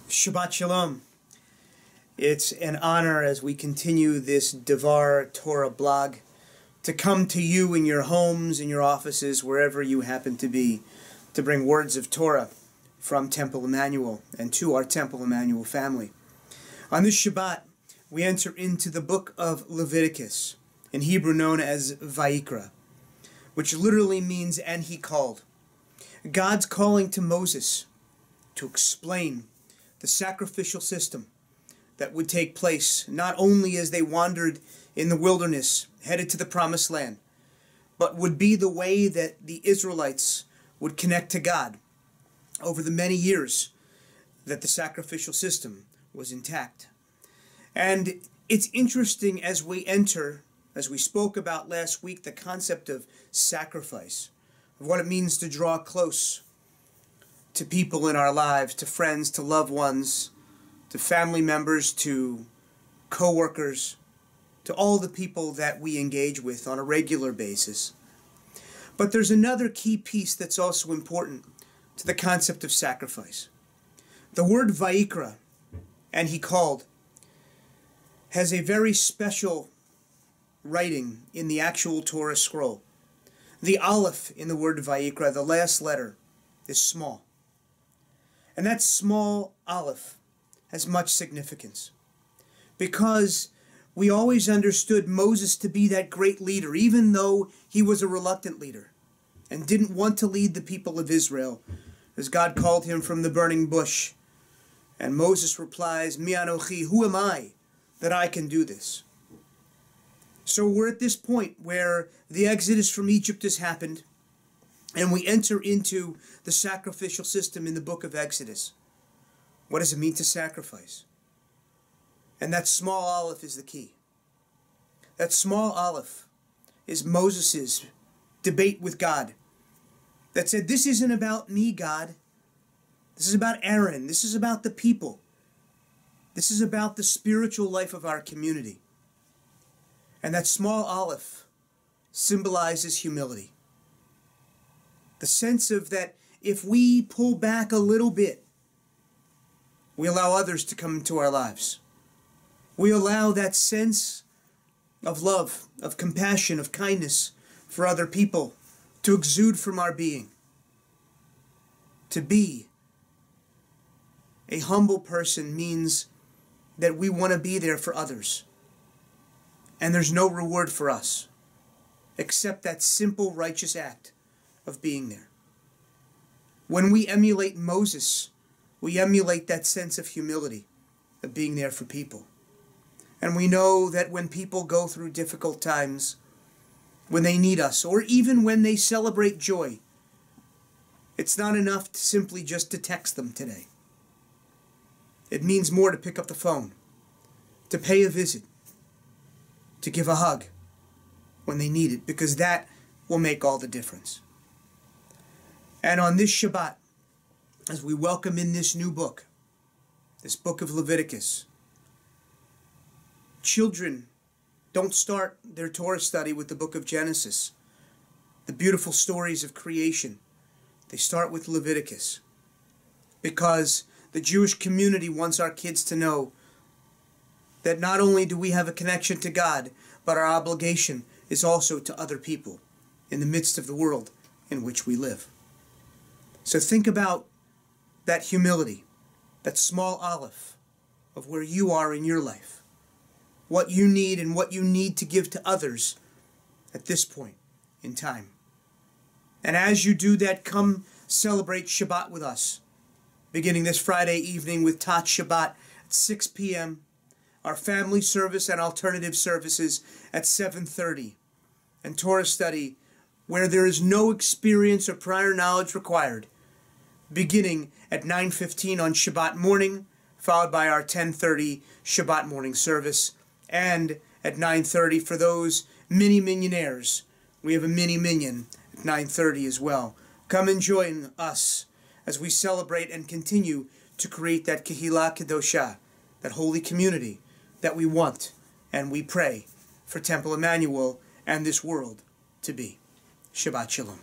Shabbat Shalom. It's an honor as we continue this Devar Torah blog to come to you in your homes, in your offices, wherever you happen to be, to bring words of Torah from Temple Emmanuel and to our Temple Emmanuel family. On this Shabbat, we enter into the book of Leviticus, in Hebrew known as Vayikra, which literally means, and he called. God's calling to Moses to explain the sacrificial system that would take place not only as they wandered in the wilderness, headed to the promised land, but would be the way that the Israelites would connect to God over the many years that the sacrificial system was intact. And it's interesting as we enter, as we spoke about last week, the concept of sacrifice, of what it means to draw close to people in our lives, to friends, to loved ones, to family members, to co-workers, to all the people that we engage with on a regular basis. But there's another key piece that's also important to the concept of sacrifice. The word Vayikra, and he called, has a very special writing in the actual Torah scroll. The Aleph in the word Vayikra, the last letter, is small. And that small Aleph has much significance, because we always understood Moses to be that great leader, even though he was a reluctant leader and didn't want to lead the people of Israel, as God called him from the burning bush. And Moses replies, Mi anochi, who am I that I can do this? So we're at this point where the exodus from Egypt has happened, and we enter into the sacrificial system in the book of Exodus. What does it mean to sacrifice? And that small Aleph is the key. That small Aleph is Moses' debate with God that said, this isn't about me, God. This is about Aaron. This is about the people. This is about the spiritual life of our community. And that small Aleph symbolizes humility. The sense of that if we pull back a little bit, we allow others to come into our lives. We allow that sense of love, of compassion, of kindness for other people to exude from our being. To be a humble person means that we want to be there for others. And there's no reward for us except that simple righteous act of being there. When we emulate Moses, we emulate that sense of humility, of being there for people. And we know that when people go through difficult times, when they need us, or even when they celebrate joy, it's not enough to simply just to text them today. It means more to pick up the phone, to pay a visit, to give a hug when they need it, because that will make all the difference. And on this Shabbat, as we welcome in this new book, this book of Leviticus, children don't start their Torah study with the book of Genesis, the beautiful stories of creation. They start with Leviticus, because the Jewish community wants our kids to know that not only do we have a connection to God, but our obligation is also to other people in the midst of the world in which we live. So think about that humility, that small Aleph of where you are in your life, what you need and what you need to give to others at this point in time. And as you do that, come celebrate Shabbat with us, beginning this Friday evening with Tat Shabbat at 6 p.m., our family service and alternative services at 7:30, and Torah study where there is no experience or prior knowledge required, beginning at 9:15 on Shabbat morning, followed by our 10:30 Shabbat morning service, and at 9:30 for those mini minyonaires. We have a mini minyan at 9:30 as well. Come and join us as we celebrate and continue to create that Kehillah Kedoshah, that holy community that we want and we pray for Temple Emmanuel and this world to be. Shabbat Shalom.